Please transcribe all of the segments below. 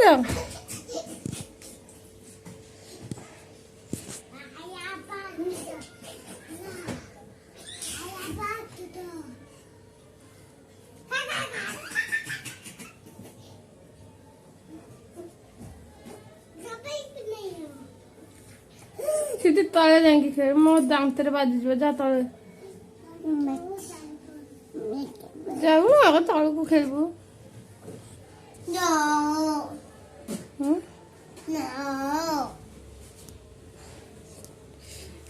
ଯାଅ। सीधी तले जाएंगी खेल मो दाम तेरे बाजी जा तले जाऊ आगे तल को खेलबू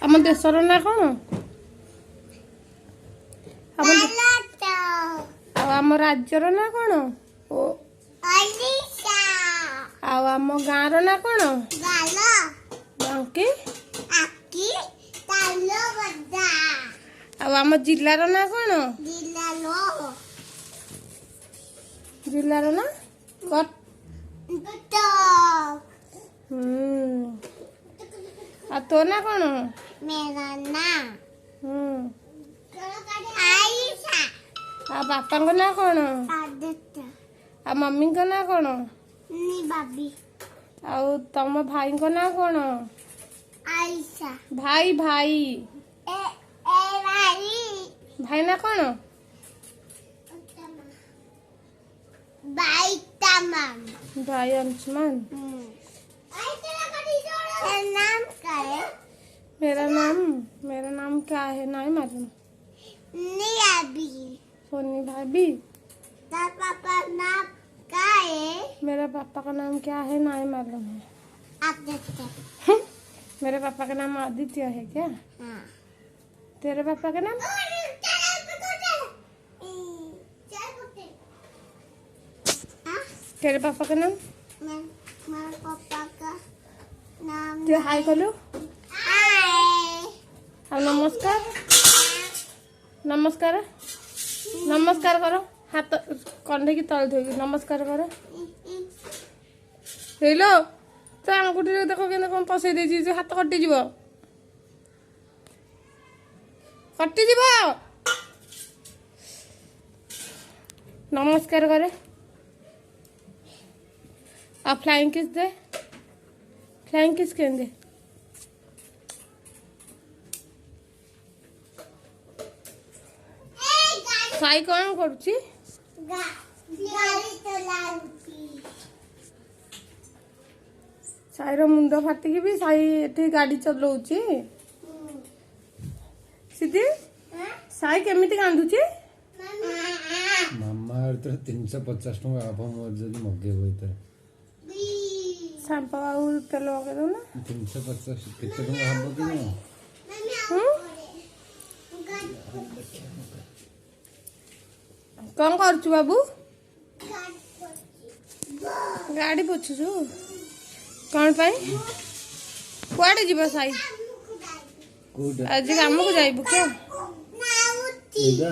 आम देशर ना कौन आम राज्यर ना कौन आम गाँव ना कौन बांकी आम जिलार ना कौन जिलार ना कट आ तो ना कौन मेरा नाम आयशा आ बापा को ना कौन आदित्य आ मम्मी को ना कौन नी बाबी आ तम भाई को ना कौन आयशा भाई भाई ए भाई भाई ना कौन भाई तमाम भाई अंशुमान नाम क्या है मेरा नाम क्या है नहीं मालूम नी अभी सोनी भाभी तेरा पापा नाम क्या है मेरा पापा का नाम क्या है नहीं मालूम है आदित्य मेरे पापा का नाम आदित्य है क्या हाँ तेरे पापा का नाम तेरे पापा का नाम मेरे पापा का नाम ते हाय करो हाय और नमस्कार नमस्कार नमस्कार करो हाथ कंधे की तल धोई नमस्कार करो हेलो तो आंगुठी देखो के कौन पसई दे हाथ कटि जीव कटि जीव नमस्कार करे आ फ्लाइंग किस दे फ्लाइंग किस के दे साई कौन करुची साईर मुंड फाटिकी भी साई एठी गाड़ी चलाउची सीधी साई केमिति कांदुची मामा 350 टଙ୍କା आप जब मगेब सांपा बाबू तेल लगे दो ना 350 केते टଙ୍କା हम कि ना कौन कर बाबू गाड़ी पोछुचु कौन पाई कुआडे जीव साई कोडा आज काम को जाइबु क्या कोडा